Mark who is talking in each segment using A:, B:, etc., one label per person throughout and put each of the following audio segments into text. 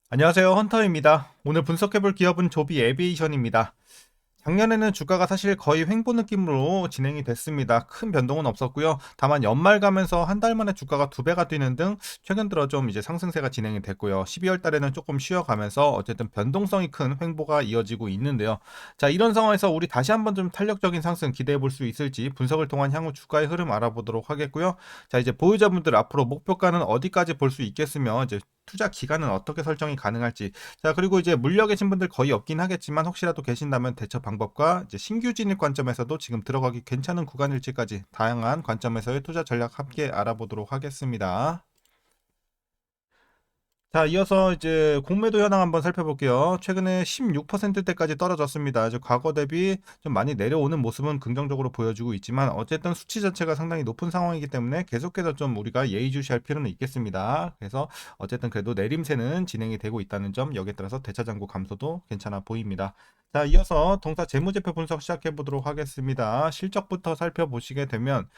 A: 안녕하세요. 헌터입니다. 오늘 분석해볼 기업은 조비 에비에이션입니다. 작년에는 주가가 사실 거의 횡보 느낌으로 진행이 됐습니다. 큰 변동은 없었고요. 다만 연말 가면서 한 달 만에 주가가 두 배가 뛰는 등 최근 들어 좀 이제 상승세가 진행이 됐고요. 12월 달에는 조금 쉬어가면서 어쨌든 변동성이 큰 횡보가 이어지고 있는데요. 자, 이런 상황에서 우리 다시 한번 좀 탄력적인 상승 기대해 볼 수 있을지 분석을 통한 향후 주가의 흐름 알아보도록 하겠고요. 자, 이제 보유자분들 앞으로 목표가는 어디까지 볼 수 있겠으며 이제 투자 기간은 어떻게 설정이 가능할지. 자, 그리고 이제 물려 계신 분들 거의 없긴 하겠지만 혹시라도 계신다면 대처 방법과 이제 신규 진입 관점에서도 지금 들어가기 괜찮은 구간일지까지 다양한 관점에서의 투자 전략 함께 알아보도록 하겠습니다. 자, 이어서 이제 공매도 현황 한번 살펴볼게요. 최근에 16%대까지 떨어졌습니다. 이제 과거 대비 좀 많이 내려오는 모습은 긍정적으로 보여주고 있지만 어쨌든 수치 자체가 상당히 높은 상황이기 때문에 계속해서 좀 우리가 예의주시할 필요는 있겠습니다. 그래서 어쨌든 그래도 내림세는 진행이 되고 있다는 점, 여기에 따라서 대차장고 감소도 괜찮아 보입니다. 자, 이어서 동사 재무제표 분석 시작해 보도록 하겠습니다. 실적부터 살펴보시게 되면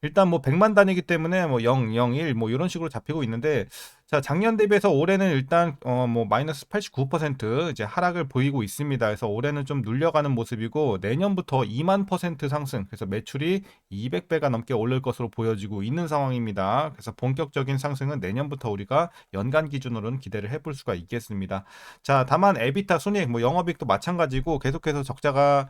A: 일단 뭐 100만 단위이기 때문에 뭐 0, 0, 1 뭐 이런 식으로 잡히고 있는데, 자, 작년 대비해서 올해는 일단 뭐 마이너스 89% 이제 하락을 보이고 있습니다. 그래서 올해는 좀 눌려가는 모습이고 내년부터 2만 퍼센트 상승, 그래서 매출이 200배가 넘게 오를 것으로 보여지고 있는 상황입니다. 그래서 본격적인 상승은 내년부터 우리가 연간 기준으로는 기대를 해볼 수가 있겠습니다. 자, 다만 에비타 순이익 뭐 영업이익도 마찬가지고 계속해서 적자가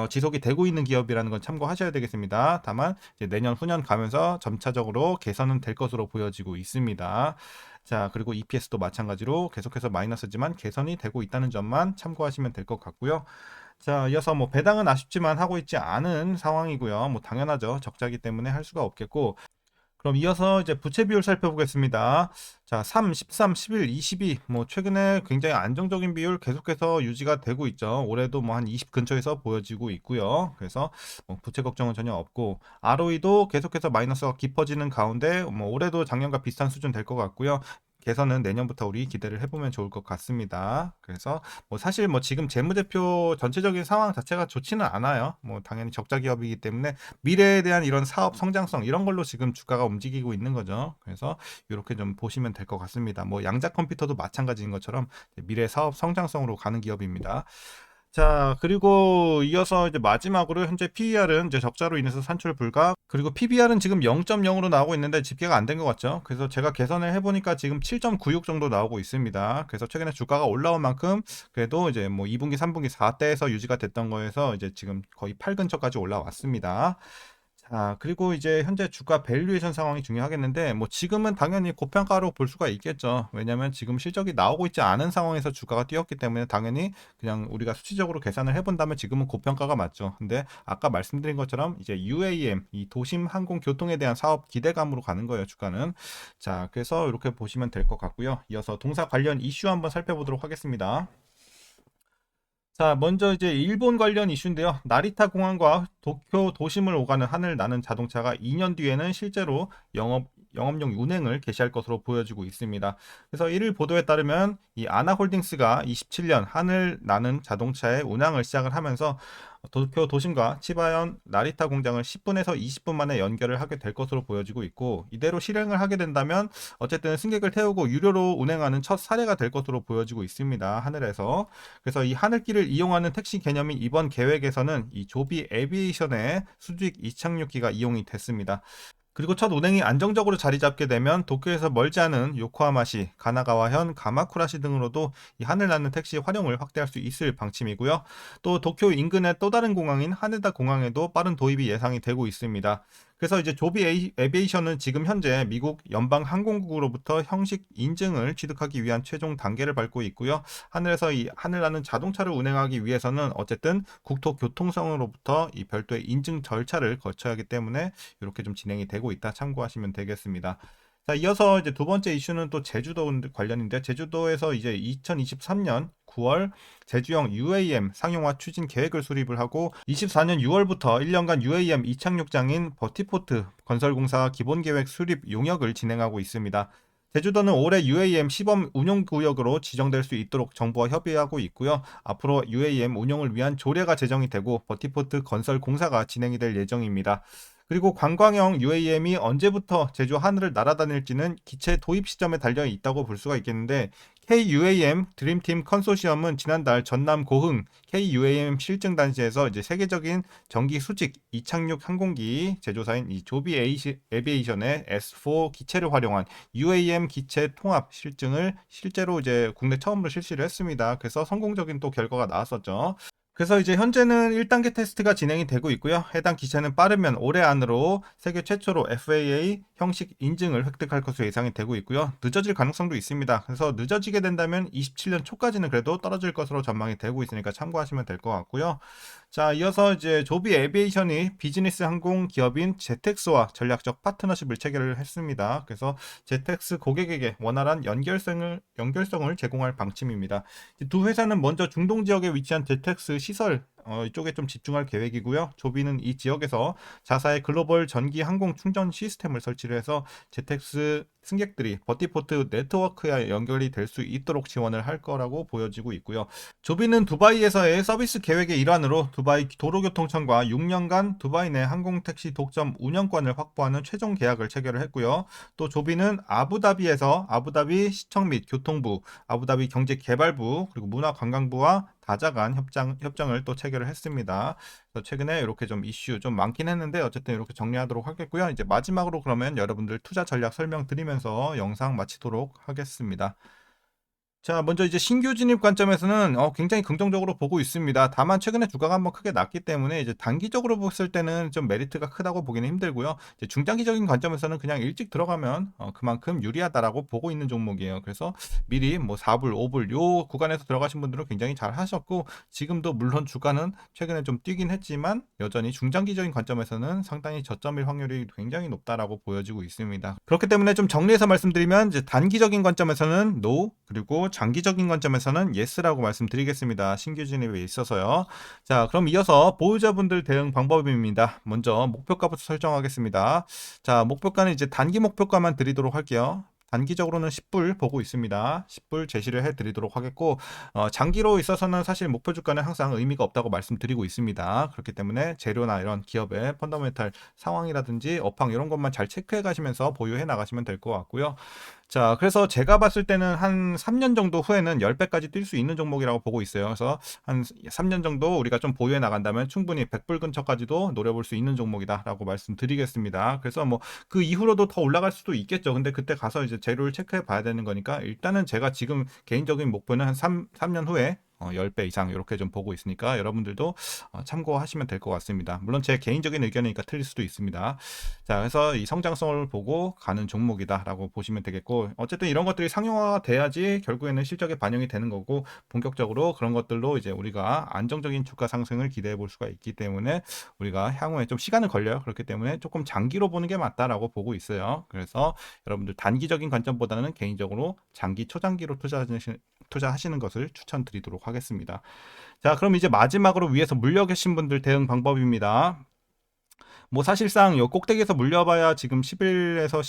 A: 지속이 되고 있는 기업이라는 건 참고하셔야 되겠습니다. 다만 이제 내년 후년 가면서 점차적으로 개선은 될 것으로 보여지고 있습니다. 자, 그리고 EPS도 마찬가지로 계속해서 마이너스지만 개선이 되고 있다는 점만 참고하시면 될 것 같고요. 자, 이어서 뭐 배당은 아쉽지만 하고 있지 않은 상황이고요. 뭐 당연하죠. 적자기 때문에 할 수가 없겠고, 그럼 이어서 이제 부채 비율 살펴보겠습니다. 자, 3, 13, 11, 22. 뭐 최근에 굉장히 안정적인 비율 계속해서 유지가 되고 있죠. 올해도 뭐 한 20 근처에서 보여지고 있고요. 그래서 뭐 부채 걱정은 전혀 없고, ROE도 계속해서 마이너스가 깊어지는 가운데 뭐 올해도 작년과 비슷한 수준 될 것 같고요. 개선은 내년부터 우리 기대를 해보면 좋을 것 같습니다. 그래서 뭐 사실 뭐 지금 재무제표 전체적인 상황 자체가 좋지는 않아요. 뭐 당연히 적자 기업이기 때문에 미래에 대한 이런 사업 성장성 이런 걸로 지금 주가가 움직이고 있는 거죠. 그래서 이렇게 좀 보시면 될 것 같습니다. 뭐 양자 컴퓨터도 마찬가지인 것처럼 미래 사업 성장성으로 가는 기업입니다. 자, 그리고 이어서 이제 마지막으로 현재 PER은 이제 적자로 인해서 산출 불가, 그리고 PBR은 지금 0.0으로 나오고 있는데 집계가 안 된 것 같죠. 그래서 제가 계산을 해보니까 지금 7.96 정도 나오고 있습니다. 그래서 최근에 주가가 올라온 만큼 그래도 이제 뭐 2분기, 3분기 4대에서 유지가 됐던 거에서 이제 지금 거의 8 근처까지 올라왔습니다. 자, 그리고 이제 현재 주가 밸류에이션 상황이 중요하겠는데, 뭐 지금은 당연히 고평가로 볼 수가 있겠죠. 왜냐면 지금 실적이 나오고 있지 않은 상황에서 주가가 뛰었기 때문에 당연히 그냥 우리가 수치적으로 계산을 해본다면 지금은 고평가가 맞죠. 근데 아까 말씀드린 것처럼 이제 UAM, 이 도심 항공 교통에 대한 사업 기대감으로 가는 거예요, 주가는. 자, 그래서 이렇게 보시면 될 것 같고요. 이어서 동사 관련 이슈 한번 살펴보도록 하겠습니다. 자, 먼저 이제 일본 관련 이슈인데요. 나리타 공항과 도쿄 도심을 오가는 하늘 나는 자동차가 2년 뒤에는 실제로 영업용 운행을 개시할 것으로 보여지고 있습니다. 그래서 이를 보도에 따르면 이 아나홀딩스가 27년 하늘 나는 자동차의 운항을 시작을 하면서 도쿄 도심과 치바현 나리타 공장을 10분에서 20분 만에 연결을 하게 될 것으로 보여지고 있고, 이대로 실행을 하게 된다면 어쨌든 승객을 태우고 유료로 운행하는 첫 사례가 될 것으로 보여지고 있습니다. 하늘에서. 그래서 이 하늘길을 이용하는 택시 개념이 이번 계획에서는 이 조비 에비에이션의 수직 이착륙기가 이용이 됐습니다. 그리고 첫 운행이 안정적으로 자리 잡게 되면 도쿄에서 멀지 않은 요코하마시, 가나가와현, 가마쿠라시 등으로도 이 하늘 나는 택시 활용을 확대할 수 있을 방침이고요. 또 도쿄 인근의 또 다른 공항인 하네다 공항에도 빠른 도입이 예상이 되고 있습니다. 그래서 이제 조비 에비에이션은 지금 현재 미국 연방 항공국으로부터 형식 인증을 취득하기 위한 최종 단계를 밟고 있고요. 하늘에서 이 하늘나는 자동차를 운행하기 위해서는 어쨌든 국토교통성으로부터 이 별도의 인증 절차를 거쳐야 하기 때문에 이렇게 좀 진행이 되고 있다 참고하시면 되겠습니다. 자, 이어서 이제 두 번째 이슈는 또 제주도 관련인데, 제주도에서 이제 2023년 9월 제주형 UAM 상용화 추진 계획을 수립을 하고 24년 6월부터 1년간 UAM 이착륙장인 버티포트 건설공사 기본계획 수립 용역을 진행하고 있습니다. 제주도는 올해 UAM 시범 운용구역으로 지정될 수 있도록 정부와 협의하고 있고요. 앞으로 UAM 운용을 위한 조례가 제정이 되고 버티포트 건설 공사가 진행이 될 예정입니다. 그리고 관광형 UAM이 언제부터 제주 하늘을 날아다닐지는 기체 도입 시점에 달려 있다고 볼 수가 있겠는데, KUAM 드림팀 컨소시엄은 지난달 전남 고흥 KUAM 실증 단지에서 이제 세계적인 전기 수직 이착륙 항공기 제조사인 이 조비 에비에이션의 S4 기체를 활용한 UAM 기체 통합 실증을 실제로 이제 국내 처음으로 실시를 했습니다. 그래서 성공적인 또 결과가 나왔었죠. 그래서 이제 현재는 1단계 테스트가 진행이 되고 있고요. 해당 기체는 빠르면 올해 안으로 세계 최초로 FAA 형식 인증을 획득할 것으로 예상이 되고 있고요. 늦어질 가능성도 있습니다. 그래서 늦어지게 된다면 27년 초까지는 그래도 떨어질 것으로 전망이 되고 있으니까 참고하시면 될 것 같고요. 자, 이어서 이제 조비 에비에이션이 비즈니스 항공 기업인 제텍스와 전략적 파트너십을 체결을 했습니다. 그래서 제텍스 고객에게 원활한 연결성을 제공할 방침입니다. 두 회사는 먼저 중동 지역에 위치한 제텍스 시설 이쪽에 좀 집중할 계획이고요. 조비는 이 지역에서 자사의 글로벌 전기 항공 충전 시스템을 설치를 해서 제텍스 승객들이 버티포트 네트워크에 연결이 될 수 있도록 지원을 할 거라고 보여지고 있고요. 조비는 두바이에서의 서비스 계획의 일환으로 두바이 도로교통청과 6년간 두바이 내 항공택시 독점 운영권을 확보하는 최종 계약을 체결을 했고요. 또 조비는 아부다비에서 아부다비 시청 및 교통부, 아부다비 경제개발부, 그리고 문화관광부와 다자 간 협정을 또 체결을 했습니다. 그래서 최근에 이렇게 좀 이슈 좀 많긴 했는데 어쨌든 이렇게 정리하도록 하겠고요. 이제 마지막으로 그러면 여러분들 투자 전략 설명드리면서 영상 마치도록 하겠습니다. 자, 먼저 이제 신규 진입 관점에서는 굉장히 긍정적으로 보고 있습니다. 다만 최근에 주가가 한번 크게 났기 때문에 이제 단기적으로 봤을 때는 좀 메리트가 크다고 보기는 힘들고요. 이제 중장기적인 관점에서는 그냥 일찍 들어가면 그만큼 유리하다라고 보고 있는 종목이에요. 그래서 미리 뭐 4불, 5불 요 구간에서 들어가신 분들은 굉장히 잘 하셨고, 지금도 물론 주가는 최근에 좀 뛰긴 했지만 여전히 중장기적인 관점에서는 상당히 저점일 확률이 굉장히 높다라고 보여지고 있습니다. 그렇기 때문에 좀 정리해서 말씀드리면 이제 단기적인 관점에서는 NO, 그리고 장기적인 관점에서는 yes라고 말씀드리겠습니다. 신규 진입에 있어서요. 자, 그럼 이어서 보유자분들 대응 방법입니다. 먼저 목표가부터 설정하겠습니다. 자, 목표가는 이제 단기 목표가만 드리도록 할게요. 단기적으로는 10불 보고 있습니다. 10불 제시를 해드리도록 하겠고, 장기로 있어서는 사실 목표 주가는 항상 의미가 없다고 말씀드리고 있습니다. 그렇기 때문에 재료나 이런 기업의 펀더멘탈 상황이라든지 업황 이런 것만 잘 체크해 가시면서 보유해 나가시면 될 것 같고요. 자, 그래서 제가 봤을 때는 한 3년 정도 후에는 10배까지 뛸 수 있는 종목이라고 보고 있어요. 그래서 한 3년 정도 우리가 좀 보유해 나간다면 충분히 100불 근처까지도 노려볼 수 있는 종목이다라고 말씀드리겠습니다. 그래서 뭐 그 이후로도 더 올라갈 수도 있겠죠. 근데 그때 가서 이제 재료를 체크해 봐야 되는 거니까 일단은 제가 지금 개인적인 목표는 한 3년 후에 10배 이상 이렇게 좀 보고 있으니까 여러분들도 참고하시면 될 것 같습니다. 물론 제 개인적인 의견이니까 틀릴 수도 있습니다. 자, 그래서 이 성장성을 보고 가는 종목이다라고 보시면 되겠고, 어쨌든 이런 것들이 상용화가 돼야지 결국에는 실적에 반영이 되는 거고, 본격적으로 그런 것들로 이제 우리가 안정적인 주가 상승을 기대해 볼 수가 있기 때문에 우리가 향후에 좀 시간은 걸려요. 그렇기 때문에 조금 장기로 보는 게 맞다라고 보고 있어요. 그래서 여러분들 단기적인 관점보다는 개인적으로 장기 초장기로 투자하시는 것을 추천드리도록 하겠습니다. 자, 그럼 이제 마지막으로 위에서 물려 계신 분들 대응 방법입니다. 뭐 사실상 요 꼭대기에서 물려봐야 지금 11에서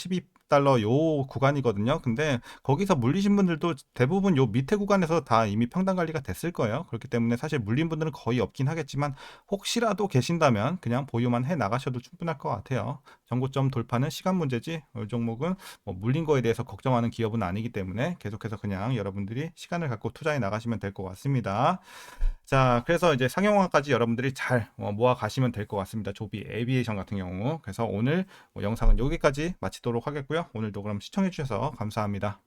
A: 12달러 요 구간이거든요. 근데 거기서 물리신 분들도 대부분 요 밑에 구간에서 다 이미 평단 관리가 됐을 거예요. 그렇기 때문에 사실 물린 분들은 거의 없긴 하겠지만 혹시라도 계신다면 그냥 보유만 해 나가셔도 충분할 것 같아요. 정고점 돌파는 시간 문제지 이 종목은 뭐 물린 거에 대해서 걱정하는 기업은 아니기 때문에 계속해서 그냥 여러분들이 시간을 갖고 투자해 나가시면 될 것 같습니다. 자, 그래서 이제 상용화까지 여러분들이 잘 모아 가시면 될 것 같습니다. 조비 에비에이션 같은 경우. 그래서 오늘 영상은 여기까지 마치도록 하겠고요. 오늘도 그럼 시청해 주셔서 감사합니다.